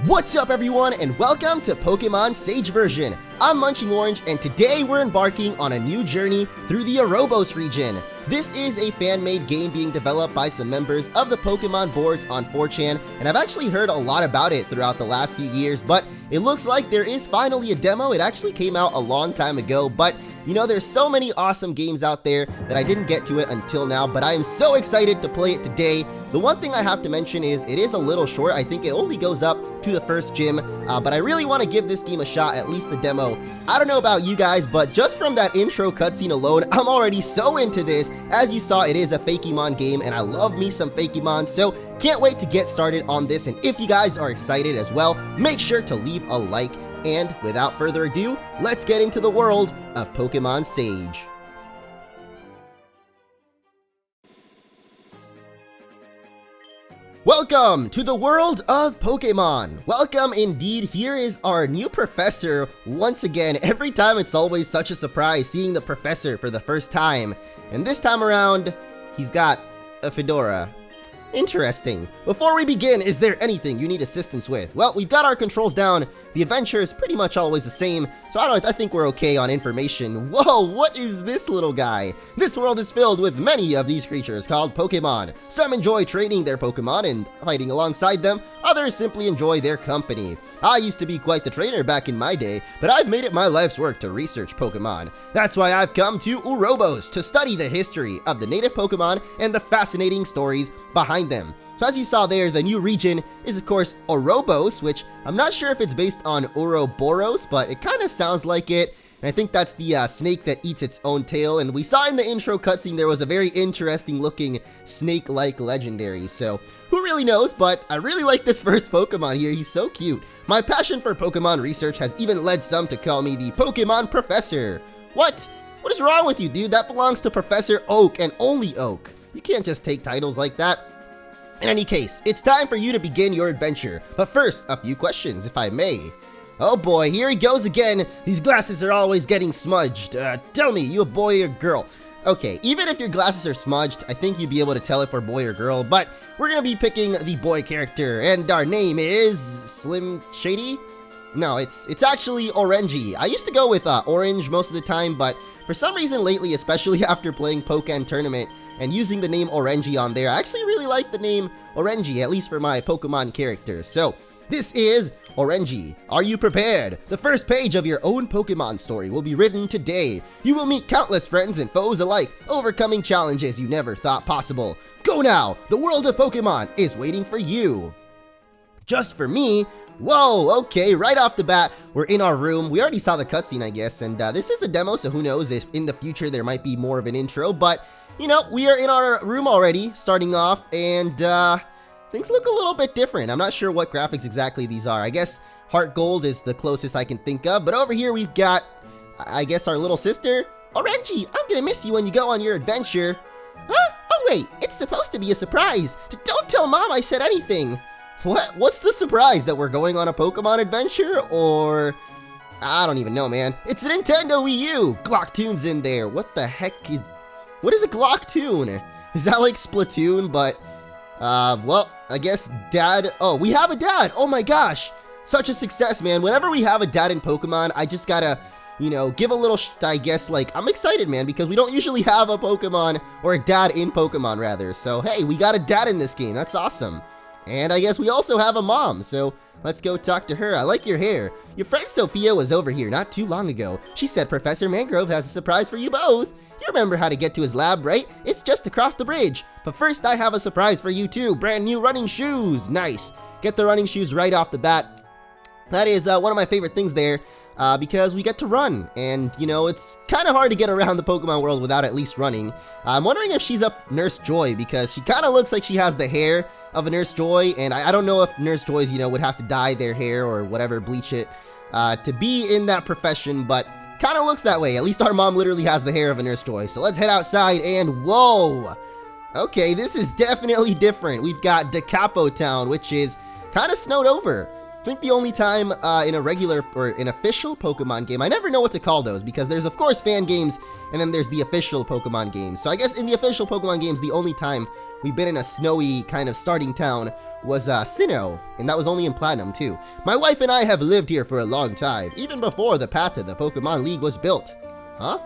What's up everyone and welcome to Pokemon Sage version. I'm MunchingOrange and today we're embarking on a new journey through the Urobos region. This is a fan-made game being developed by some members of the Pokemon boards on 4chan, and I've actually heard a lot about it throughout the last few years, but it looks like there is finally a demo. It actually came out a long time ago, but you know, there's so many awesome games out there that I didn't get to it until now, but I am so excited to play it today. The one thing I have to mention is it is a little short. I think it only goes up to the first gym, but I really want to give this game a shot, at least the demo. I don't know about you guys, but just from that intro cutscene alone, I'm already so into this. As you saw, it is a Fakemon game, and I love me some Fakemon, so can't wait to get started on this. And if you guys are excited as well, make sure to leave a like. And without further ado, let's get into the world of Pokemon Sage. Welcome to the world of Pokemon. Welcome indeed. Here is our new professor once again. Every time it's always such a surprise seeing the professor for the first time. And this time around, he's got a fedora. Interesting. Before we begin, is there anything you need assistance with? Well, we've got our controls down. The adventure is pretty much always the same, so I think we're okay on information. Whoa, what is this little guy? This world is filled with many of these creatures called Pokemon. Some enjoy training their Pokemon and fighting alongside them. Others simply enjoy their company. I used to be quite the trainer back in my day, but I've made it my life's work to research Pokemon. That's why I've come to Urobos to study the history of the native Pokemon and the fascinating stories behind them. So as you saw there, the new region is of course Urobos, which I'm not sure if it's based on Ouroboros, but it kind of sounds like it. And I think that's the snake that eats its own tail, and we saw in the intro cutscene there was a very interesting looking snake-like legendary, so who really knows, but I really like this first Pokemon here. He's so cute. My passion for Pokemon research has even led some to call me the Pokemon Professor. What? What is wrong with you, dude? That belongs to Professor Oak and only Oak. You can't just take titles like that. In any case, it's time for you to begin your adventure, but first, a few questions, if I may. Oh boy, here he goes again. These glasses are always getting smudged. Tell me, you a boy or girl? Okay, even if your glasses are smudged, I think you'd be able to tell if we're boy or girl, but we're gonna be picking the boy character, and our name is Slim Shady? No, it's actually Orangey. I used to go with Orange most of the time, but for some reason lately, especially after playing Pokémon Tournament and using the name Orangey on there, I actually really like the name Orangey, at least for my Pokemon characters. So, this is Orangey. Are you prepared? The first page of your own Pokemon story will be written today. You will meet countless friends and foes alike, overcoming challenges you never thought possible. Go now! The world of Pokemon is waiting for you. Just for me? Whoa, okay, right off the bat, we're in our room. We already saw the cutscene, I guess, and this is a demo, so who knows if in the future there might be more of an intro, but, you know, we are in our room already, starting off, and, things look a little bit different. I'm not sure what graphics exactly these are. I guess Heart Gold is the closest I can think of, but over here we've got, I guess, our little sister. Orangey, I'm gonna miss you when you go on your adventure. Huh? Oh wait, it's supposed to be a surprise. Don't tell Mom I said anything. What's the surprise? That we're going on a Pokemon adventure? Or I don't even know, man. It's a Nintendo Wii U. Glocktoon's in there. What the heck is... What is a Glocktoon? Is that like Splatoon? But, well, I guess Dad... Oh, we have a dad! Oh my gosh! Such a success, man. Whenever we have a dad in Pokemon, I just gotta, you know, give a little, I guess, like, I'm excited, man, because we don't usually have a Pokemon, or a dad in Pokemon, rather. So, hey, we got a dad in this game. That's awesome. And I guess we also have a mom, so let's go talk to her. I like your hair. Your friend Sophia was over here not too long ago. She said Professor Mangrove has a surprise for you both. You remember how to get to his lab, right? It's just across the bridge. But first, I have a surprise for you too. Brand new running shoes. Nice. Get the running shoes right off the bat. That is one of my favorite things there. Because we get to run, and, you know, it's kind of hard to get around the Pokemon world without at least running. I'm wondering if she's up Nurse Joy, because she kind of looks like she has the hair of a Nurse Joy, and I don't know if Nurse Joys, you know, would have to dye their hair or whatever, bleach it, to be in that profession, but kind of looks that way. At least our mom literally has the hair of a Nurse Joy. So let's head outside, and whoa! Okay, this is definitely different. We've got Deapo Town, which is kind of snowed over. I think the only time in a regular or an official Pokemon game, I never know what to call those because there's of course fan games and then there's the official Pokemon games. So I guess in the official Pokemon games, the only time we've been in a snowy kind of starting town was Sinnoh, and that was only in Platinum too. My wife and I have lived here for a long time, even before the path to the Pokemon League was built. Huh?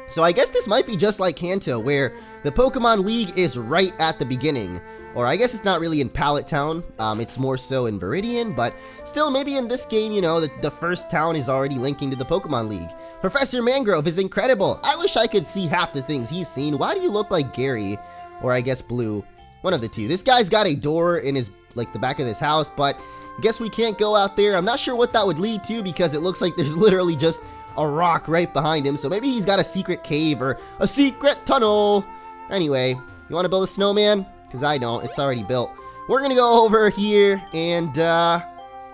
So I guess this might be just like Kanto, where the Pokemon League is right at the beginning. Or I guess it's not really in Pallet Town, it's more so in Viridian, but still maybe in this game, you know, the first town is already linking to the Pokemon League. Professor Mangrove is incredible. I wish I could see half the things he's seen. Why do you look like Gary? Or I guess Blue. One of the two. This guy's got a door in his, like, the back of this house, but guess we can't go out there. I'm not sure what that would lead to because it looks like there's literally just a rock right behind him. So maybe he's got a secret cave or a secret tunnel. Anyway, you want to build a snowman? Because I don't. It's already built. We're going to go over here and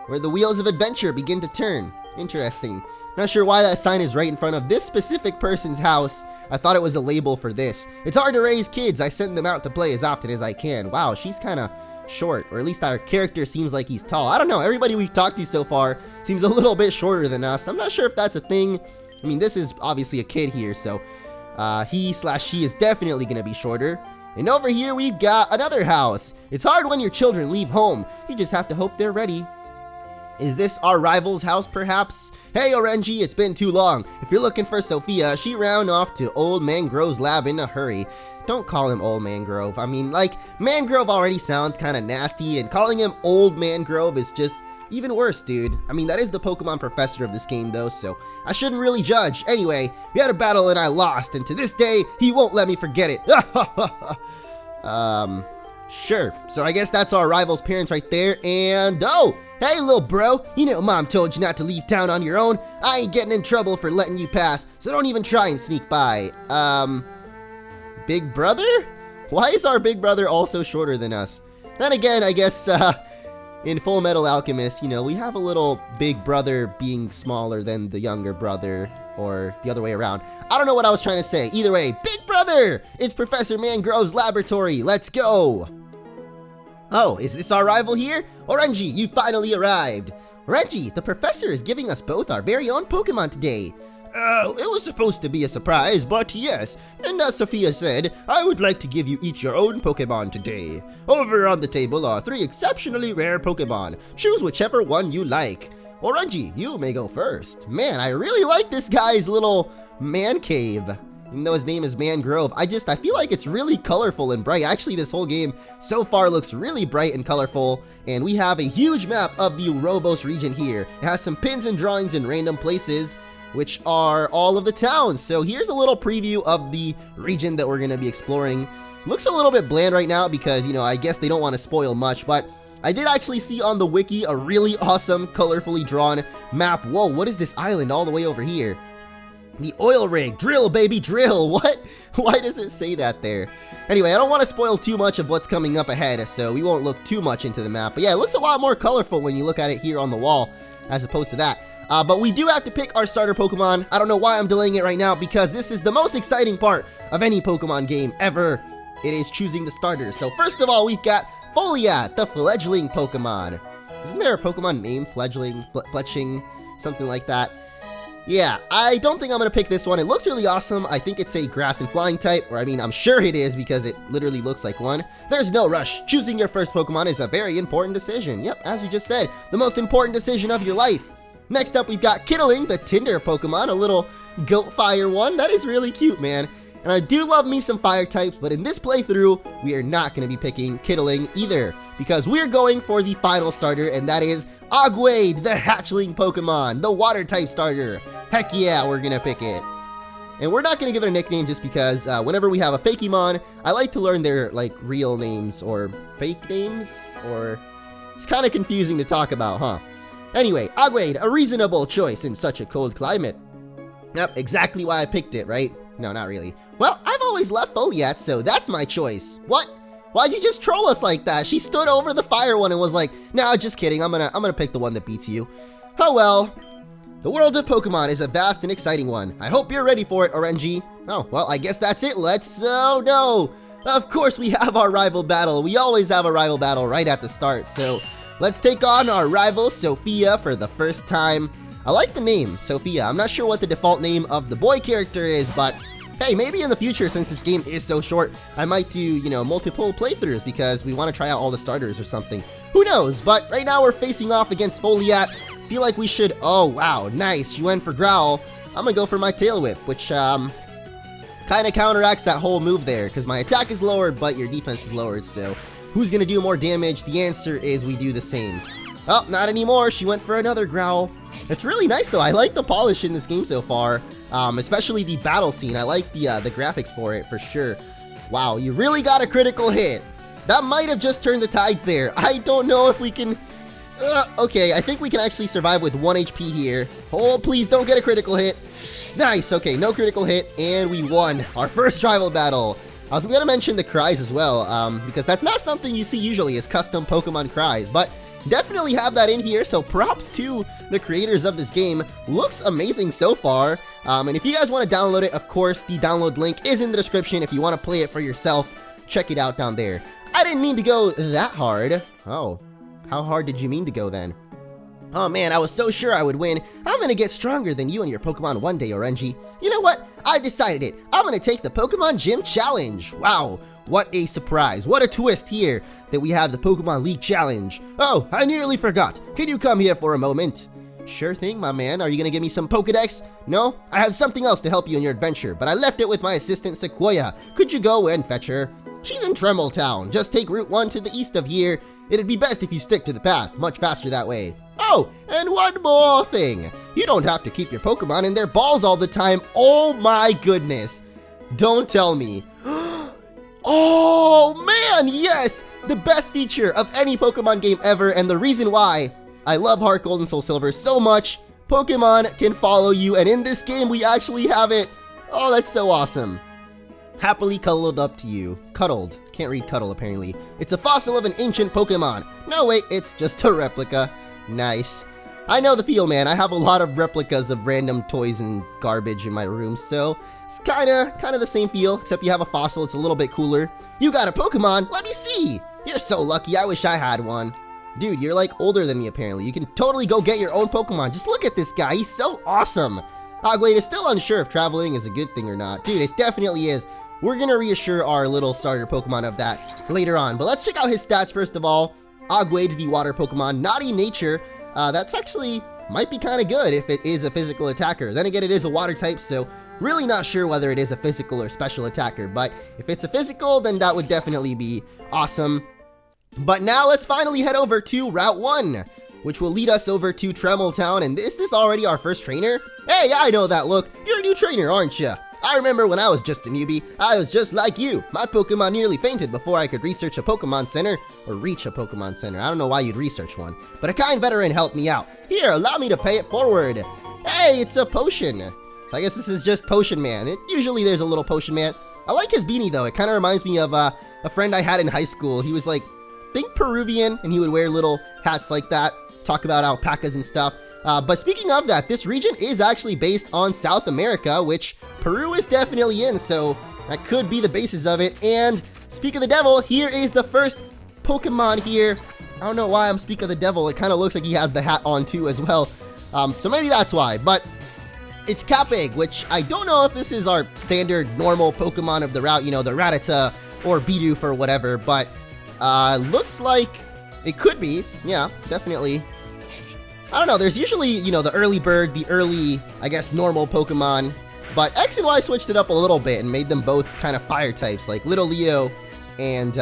where the wheels of adventure begin to turn. Interesting. Not sure why that sign is right in front of this specific person's house. I thought it was a label for this. It's hard to raise kids. I send them out to play as often as I can. Wow, she's kind of short, or at least our character seems like he's tall. I don't know. Everybody we've talked to so far seems a little bit shorter than us. I'm not sure if that's a thing. I mean, this is obviously a kid here, so he/she is definitely going to be shorter. And over here we've got another house. It's hard when your children leave home. You just have to hope they're ready. Is this our rival's house, perhaps? Hey, Orangey, it's been too long. If you're looking for Sophia, she ran off to Old Mangrove's lab in a hurry. Don't call him Old Mangrove. I mean, like, Mangrove already sounds kind of nasty, and calling him Old Mangrove is just even worse, dude. I mean, that is the Pokemon professor of this game, though, so I shouldn't really judge. Anyway, we had a battle and I lost, and to this day, he won't let me forget it. Sure. So I guess that's our rival's parents right there, and oh! Hey, little bro, you know Mom told you not to leave town on your own. I ain't getting in trouble for letting you pass, so don't even try and sneak by. Big brother? Why is our big brother also shorter than us? Then again, I guess, in Full Metal Alchemist, you know, we have a little big brother being smaller than the younger brother, or the other way around. I don't know what I was trying to say. Either way, big brother! It's Professor Mangrove's laboratory. Let's go! Oh, is this our rival here? Orangey, you finally arrived. Orangey, the professor is giving us both our very own Pokemon today. It was supposed to be a surprise, but yes. And as Sophia said, I would like to give you each your own Pokemon today. Over on the table are 3 exceptionally rare Pokemon. Choose whichever one you like. Orangey, you may go first. Man, I really like this guy's little man cave. Even though his name is Mangrove, I feel like it's really colorful and bright. Actually, this whole game so far looks really bright and colorful, and we have a huge map of the Urobos region here. It has some pins and drawings in random places, which are all of the towns. So here's a little preview of the region that we're going to be exploring. Looks a little bit bland right now because, you know, I guess they don't want to spoil much, but I did actually see on the wiki a really awesome, colorfully drawn map. Whoa, what is this island all the way over here? The oil rig. Drill, baby, drill. What? Why does it say that there? Anyway, I don't want to spoil too much of what's coming up ahead, so we won't look too much into the map. But yeah, it looks a lot more colorful when you look at it here on the wall as opposed to that. But we do have to pick our starter Pokemon. I don't know why I'm delaying it right now because this is the most exciting part of any Pokemon game ever. It is choosing the starter. So first of all, we've got Foliat, the fledgling Pokemon. Isn't there a Pokemon named Fledgling, Fletching, something like that? Yeah, I don't think I'm going to pick this one. It looks really awesome. I think it's a grass and flying type, or I mean, I'm sure it is because it literally looks like one. There's no rush. Choosing your first Pokemon is a very important decision. Yep, as you just said, the most important decision of your life. Next up, we've got Kittling, the Tinder Pokemon, a little goat fire one. That is really cute, man. And I do love me some fire types, but in this playthrough, we are not going to be picking Kittling either, because we're going for the final starter, and that is Agwade, the hatchling Pokemon, the water type starter. Heck yeah, we're going to pick it. And we're not going to give it a nickname just because whenever we have a Fakemon, I like to learn their, like, real names or fake names, or it's kind of confusing to talk about, huh? Anyway, Agwade, a reasonable choice in such a cold climate. Yep, exactly why I picked it, right? No, not really. Well, I've always loved Foliat, so that's my choice. What? Why'd you just troll us like that? She stood over the fire one and was like, "Nah, just kidding. I'm gonna pick the one that beats you." Oh well. The world of Pokemon is a vast and exciting one. I hope you're ready for it, Orangey. Oh, well, I guess that's it. Oh no. Of course we have our rival battle. We always have a rival battle right at the start. So let's take on our rival, Sophia, for the first time. I like the name, Sophia. I'm not sure what the default name of the boy character is, but Hey, maybe in the future, since this game is so short, I might do, you know, multiple playthroughs because we want to try out all the starters or something. Who knows? But right now we're facing off against Foliat. Feel like we should... Oh, wow, nice. She went for Growl. I'm gonna go for my Tail Whip, which, kind of counteracts that whole move there because my attack is lowered, but your defense is lowered, so who's gonna do more damage? The answer is we do the same. Oh, not anymore. She went for another Growl. It's really nice, though. I like the polish in this game so far. Especially the battle scene. I like the graphics for it, for sure. Wow, you really got a critical hit. That might have just turned the tides there. I don't know if we can... okay, I think we can actually survive with 1 HP here. Oh, please don't get a critical hit. Nice, okay, no critical hit, and we won our first rival battle. I was going to mention the cries as well, because that's not something you see usually is custom Pokemon cries, but definitely have that in here, so props to the creators of this game. Looks amazing so far, and if you guys want to download it, of course, the download link is in the description. If you want to play it for yourself, check it out down there. I didn't mean to go that hard. Oh, how hard did you mean to go then? Oh man, I was so sure I would win. I'm gonna get stronger than you and your Pokemon one day, Orangey. You know what? I decided it. I'm gonna take the Pokemon Gym Challenge. Wow, what a surprise. What a twist here that we have the Pokemon League Challenge. Oh, I nearly forgot. Can you come here for a moment? Sure thing, my man. Are you gonna give me some Pokedex? No? I have something else to help you in your adventure, but I left it with my assistant Sequoia. Could you go and fetch her? She's in Treml Town. Just take Route 1 to the east of here. It'd be best if you stick to the path. Much faster that way. Oh, and one more thing. You don't have to keep your Pokemon in their balls all the time. Oh my goodness. Don't tell me. Oh man, yes! The best feature of any Pokemon game ever, and the reason why I love Heart Gold and Soul Silver so much. Pokemon can follow you, and in this game we actually have it. Oh, that's so awesome. Happily cuddled up to you. Cuddled. Can't read cuddle apparently. It's a fossil of an ancient Pokemon. No wait, it's just a replica. Nice. I know the feel, man. I have a lot of replicas of random toys and garbage in my room, so it's kinda the same feel, except you have a fossil. It's a little bit cooler. You got a Pokemon? Let me see. You're so lucky. I wish I had one. Dude, you're like older than me apparently. You can totally go get your own Pokemon. Just look at this guy. He's so awesome. Ogwade is still unsure if traveling is a good thing or not. Dude, it definitely is. We're gonna reassure our little starter Pokemon of that later on. But let's check out his stats first of all. Ogwade, the water Pokemon, naughty nature. That's actually might be kind of good if it is a physical attacker. Then again, it is a water type, so really not sure whether it is a physical or special attacker. But if it's a physical, then that would definitely be awesome. But now let's finally head over to Route 1, which will lead us over to Treml Town. And is this already our first trainer? Hey, I know that look. You're a new trainer, aren't you? I remember when I was just a newbie, I was just like you. My Pokemon nearly fainted before I could research a Pokemon Center, or reach a Pokemon Center. I don't know why you'd research one, but a kind veteran helped me out. Here, allow me to pay it forward. Hey, it's a potion. So I guess this is just Potion Man. Usually there's a little Potion Man. I like his beanie though. It kind of reminds me of a friend I had in high school. He was like, think Peruvian, and he would wear little hats like that, talk about alpacas and stuff. But speaking of that, this region is actually based on South America, which Peru is definitely in, so that could be the basis of it. And speak of the devil, here is the first Pokemon here. I don't know why I'm speak of the devil. It kind of looks like he has the hat on too as well. So maybe that's why, but it's Capegg, which I don't know if this is our standard normal Pokemon of the route, you know, the Rattata or Bidoof or whatever, but looks like it could be. Yeah, definitely. I don't know, there's usually, you know, the early bird, the early, I guess, normal Pokemon, but X and Y switched it up a little bit and made them both kind of fire types, like Little Leo and,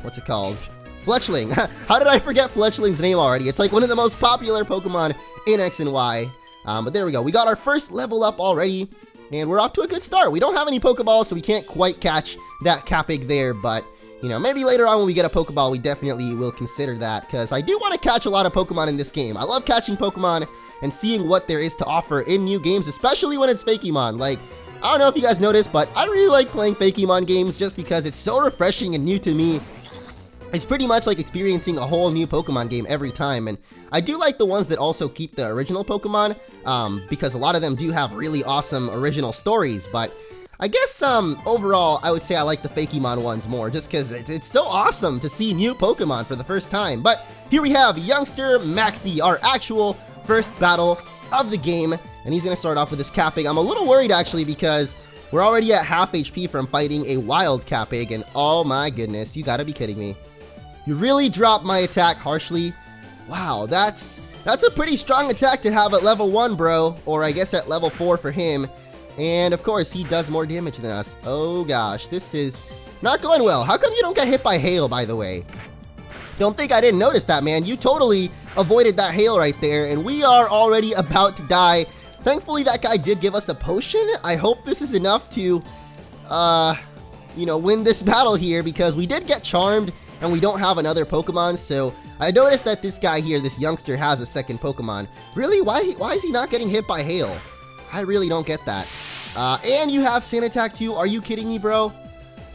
what's it called? Fletchling. How did I forget Fletchling's name already? It's like one of the most popular Pokemon in X and Y. But there we go. We got our first level up already, and we're off to a good start. We don't have any Pokeballs, so we can't quite catch that Capegg there, but you know, maybe later on when we get a Pokeball, we definitely will consider that, because I do want to catch a lot of Pokemon in this game. I love catching Pokemon and seeing what there is to offer in new games, especially when it's Fakemon. Like, I don't know if you guys noticed, but I really like playing Fakemon games just because it's so refreshing and new to me. It's pretty much like experiencing a whole new Pokemon game every time, and I do like the ones that also keep the original Pokemon, because a lot of them do have really awesome original stories, but I guess, overall, I would say I like the Fakemon ones more, just because it's so awesome to see new Pokemon for the first time. But here we have Youngster Maxie, our actual first battle of the game, and he's going to start off with this Capegg. I'm a little worried, actually, because We're already at half HP from fighting a wild Capig, and oh my goodness, you gotta be kidding me. You really dropped my attack harshly. Wow, that's a pretty strong attack to have at level 1, bro. Or I guess at level 4 for him. And of course, he does more damage than us. Oh gosh, this is not going well. How come you don't get hit by hail, by the way? Don't think I didn't notice that, man. You totally avoided that hail right there, and we are already about to die. Thankfully, that guy did give us a potion. I hope this is enough to, you know, win this battle here, because we did get charmed, and we don't have another Pokemon, so I noticed that this guy here, this youngster, has a second Pokemon. Really? Why is he not getting hit by hail? I really don't get that. And you have Sand Attack too. Are you kidding me, bro?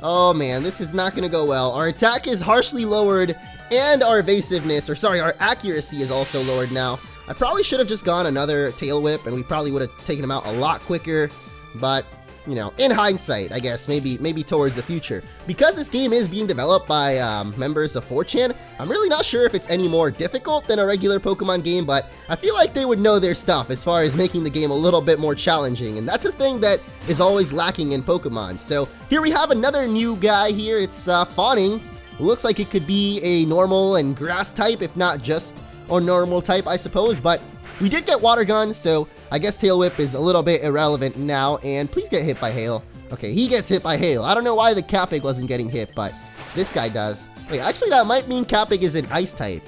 Oh man, this is not gonna go well. Our attack is harshly lowered, and our evasiveness, or sorry, our accuracy is also lowered now. I probably should have just gone another Tail Whip, and we probably would have taken him out a lot quicker, but you know, in hindsight, I guess, maybe towards the future. Because this game is being developed by members of 4chan, I'm really not sure if it's any more difficult than a regular Pokemon game, but I feel like they would know their stuff as far as making the game a little bit more challenging, and that's a thing that is always lacking in Pokemon. So here we have another new guy here. It's Fawning. It looks like it could be a normal and grass type, if not just a normal type, I suppose, but we did get Water Gun, so I guess Tail Whip is a little bit irrelevant now, and please get hit by hail. Okay, he gets hit by hail. I don't know why the Capig wasn't getting hit, but this guy does. Wait, actually that might mean Capig is an ice type.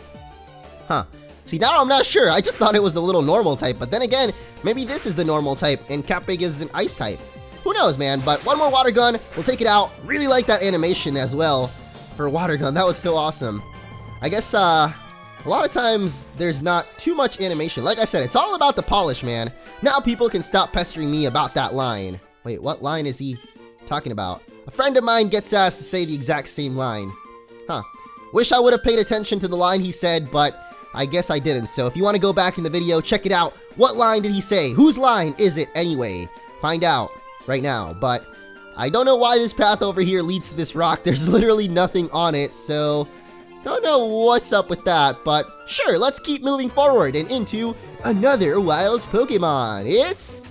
Huh. See, now I'm not sure. I just thought it was the little normal type, but then again, maybe this is the normal type, and Capig is an ice type. Who knows, man, but one more Water Gun, we'll take it out. Really like that animation as well for Water Gun. That was so awesome. I guess, a lot of times, there's not too much animation. Like I said, it's all about the polish, man. Now people can stop pestering me about that line. Wait, what line is he talking about? A friend of mine gets asked to say the exact same line. Huh. Wish I would have paid attention to the line he said, but I guess I didn't. So if you want to go back in the video, check it out. What line did he say? Whose line is it anyway? Find out right now. But I don't know why this path over here leads to this rock. There's literally nothing on it, so don't know what's up with that, but sure, let's keep moving forward and into another wild Pokemon. It's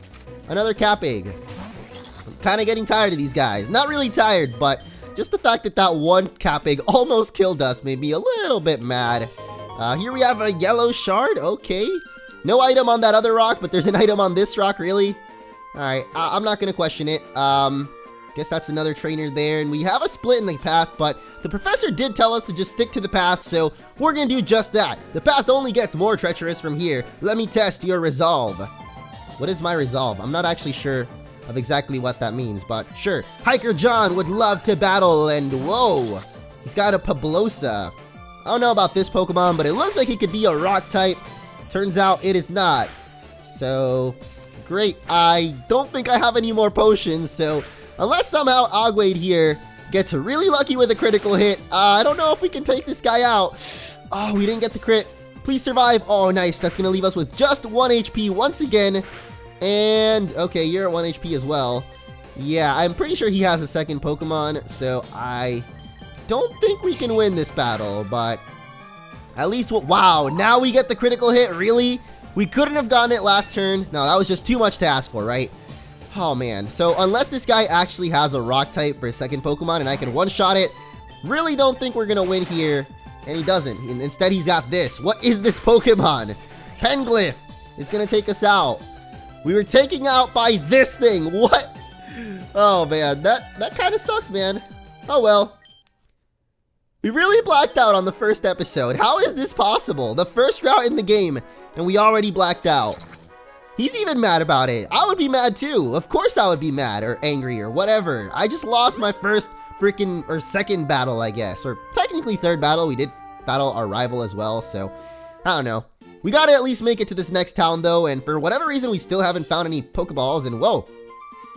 another Capig. I'm kind of getting tired of these guys. Not really tired, but just the fact that that one Capig almost killed us made me a little bit mad. Here we have a yellow shard. Okay. No item on that other rock, but there's an item on this rock, really? Alright, I'm not going to question it. Guess that's another trainer there, and we have a split in the path, but the professor did tell us to just stick to the path, so we're gonna do just that. The path only gets more treacherous from here. Let me test your resolve. What is my resolve? I'm not actually sure of exactly what that means, but sure. Hiker John would love to battle, and whoa, he's got a Pablosa. I don't know about this Pokemon, but it looks like it could be a rock type. Turns out it is not. So, great. I don't think I have any more potions, so unless somehow Ogwade here gets really lucky with a critical hit, I don't know if we can take this guy out. Oh, we didn't get the crit. Please survive. Oh, nice. That's going to leave us with just 1 HP once again. And, okay, you're at 1 HP as well. Yeah, I'm pretty sure he has a second Pokemon, so I don't think we can win this battle, but at least, wow, now we get the critical hit. Really? We couldn't have gotten it last turn. No, that was just too much to ask for, right? Oh man, so unless this guy actually has a rock type for his second Pokemon and I can one-shot it, really don't think we're gonna win here. And he doesn't. Instead, he's got this. What is this Pokemon? Penglyph is gonna take us out. We were taken out by this thing. What? Oh man, that kind of sucks, man. Oh well. We really blacked out on the first episode. How is this possible? The first route in the game, and we already blacked out. He's even mad about it. I would be mad too. Of course I would be mad or angry or whatever. I just lost my first freaking, or second battle, I guess. Or technically third battle. We did battle our rival as well, so I don't know. We gotta at least make it to this next town though, and for whatever reason we still haven't found any Pokeballs, and whoa.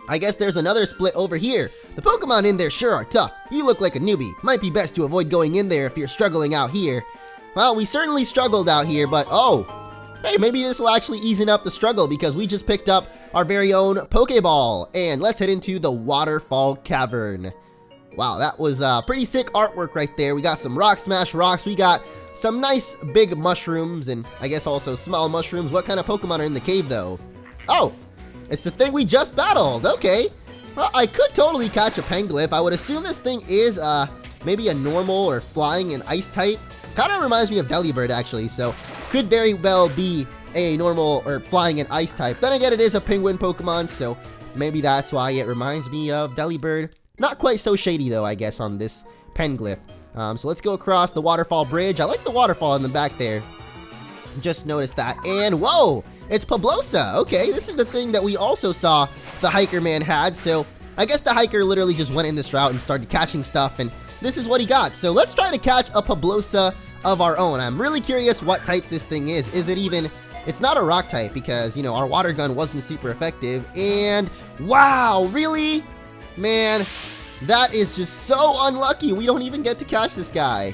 I guess there's another split over here. The Pokemon in there sure are tough. You look like a newbie. Might be best to avoid going in there if you're struggling out here. Well, we certainly struggled out here, but oh. Hey, maybe this will actually ease up the struggle because we just picked up our very own Pokeball. And let's head into the Waterfall Cavern. Wow, that was pretty sick artwork right there. We got some Rock Smash rocks. We got some nice big mushrooms and I guess also small mushrooms. What kind of Pokemon are in the cave though? Oh, it's the thing we just battled. Okay. Well, I could totally catch a Penglyph. I would assume this thing is maybe a normal or flying and ice type. Kind of reminds me of Delibird actually, so could very well be a normal or flying and ice type. Then again, it is a penguin Pokemon, so maybe that's why it reminds me of Delibird. Not quite so shady though, I guess, on this Penglyph. So let's go across the waterfall bridge. I like the waterfall in the back there. Just noticed that. And whoa, it's Pablosa. Okay, this is the thing that we also saw the hiker man had. So I guess the hiker literally just went in this route and started catching stuff, and this is what he got. So let's try to catch a Pablosa of our own. I'm really curious what type this thing is. Is it even... It's not a rock type because, you know, our water gun wasn't super effective. And wow, really? Man, that is just so unlucky. We don't even get to catch this guy.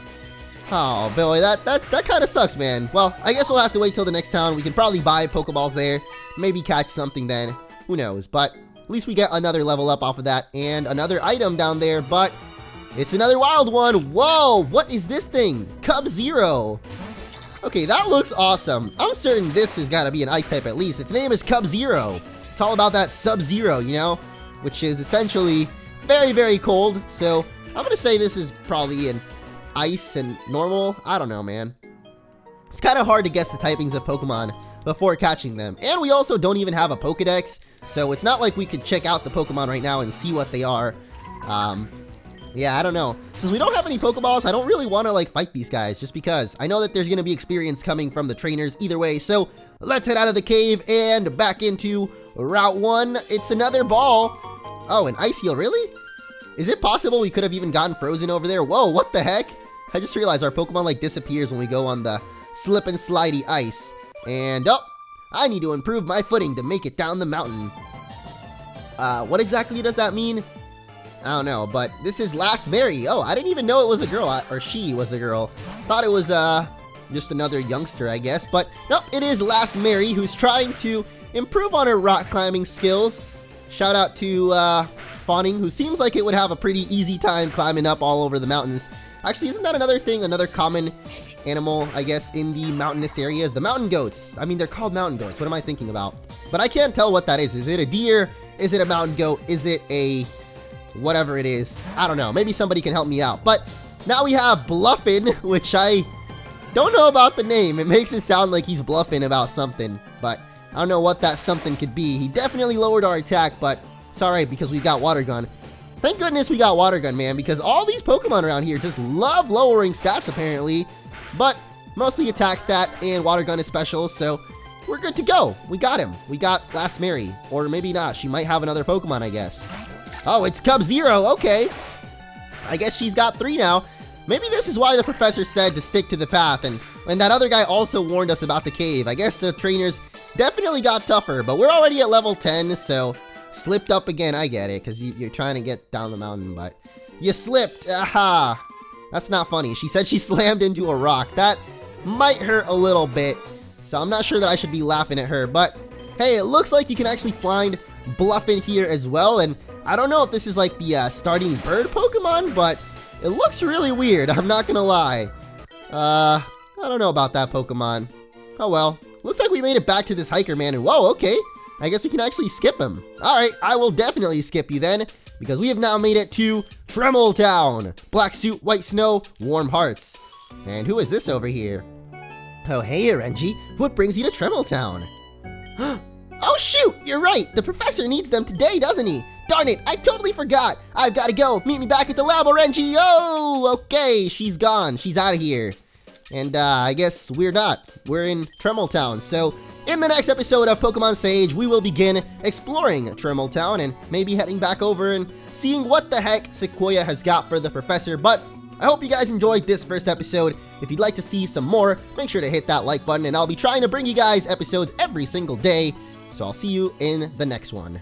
Oh, boy, that kind of sucks, man. Well, I guess we'll have to wait till the next town. We can probably buy Pokeballs there. Maybe catch something then. Who knows? But at least we get another level up off of that and another item down there. But it's another wild one. Whoa, what is this thing? Cub Zero. Okay, that looks awesome. I'm certain this has got to be an ice type at least. Its name is Cub Zero. It's all about that Sub-Zero, you know, which is essentially very, very cold. So I'm going to say this is probably an ice and normal. I don't know, man. It's kind of hard to guess the typings of Pokemon before catching them. And we also don't even have a Pokedex, so it's not like we could check out the Pokemon right now and see what they are. Yeah, I don't know. Since we don't have any Pokeballs, I don't really want to, like, fight these guys, just because I know that there's going to be experience coming from the trainers either way. So let's head out of the cave and back into Route 1. It's another ball. Oh, an Ice Heal, really? Is it possible we could have even gotten frozen over there? Whoa, what the heck? I just realized our Pokemon, like, disappears when we go on the slip and slidey ice. And, oh, I need to improve my footing to make it down the mountain. What exactly does that mean? I don't know, but this is Last Mary. Oh, I didn't even know it was a girl, or she was a girl. Thought it was, just another youngster, I guess. But, nope, it is Last Mary, who's trying to improve on her rock climbing skills. Shout out to, Fawning, who seems like it would have a pretty easy time climbing up all over the mountains. Actually, isn't that another thing, another common animal, I guess, in the mountainous areas? The mountain goats. I mean, they're called mountain goats. What am I thinking about? But I can't tell what that is. Is it a deer? Is it a mountain goat? Is it a... whatever it is? I don't know. Maybe somebody can help me out. But now we have Bluffin, which I don't know about the name. It makes it sound like he's bluffing about something, but I don't know what that something could be. He definitely lowered our attack, but it's alright because we got Water Gun. Thank goodness we got Water Gun, man, because all these Pokemon around here just love lowering stats, apparently. But mostly attack stat, and Water Gun is special, so we're good to go. We got him. We got Last Mary. Or maybe not. She might have another Pokemon, I guess. Oh, it's Cub Zero. Okay. I guess she's got 3 now. Maybe this is why the professor said to stick to the path, and that other guy also warned us about the cave. I guess the trainers definitely got tougher, but we're already at level 10, so slipped up again. I get it, because you're trying to get down the mountain, but you slipped. Aha. That's not funny. She said she slammed into a rock. That might hurt a little bit, so I'm not sure that I should be laughing at her, but hey, it looks like you can actually find Bluffin here as well, and I don't know if this is like the starting bird Pokemon, but it looks really weird, I'm not gonna lie. I don't know about that Pokemon. Oh well. Looks like we made it back to this hiker man, and whoa, okay. I guess we can actually skip him. Alright, I will definitely skip you then, because we have now made it to Treml Town. Black suit, white snow, warm hearts. And who is this over here? Oh hey, Orange, what brings you to Treml Town? Oh shoot, you're right, the professor needs them today, doesn't he? Darn it, I totally forgot. I've got to go. Meet me back at the lab, Orange. Oh, okay, she's gone. She's out of here. And I guess we're not. We're in Treml Town. So in the next episode of Pokemon Sage, we will begin exploring Treml Town and maybe heading back over and seeing what the heck Sequoia has got for the professor. But I hope you guys enjoyed this first episode. If you'd like to see some more, make sure to hit that like button, and I'll be trying to bring you guys episodes every single day. So I'll see you in the next one.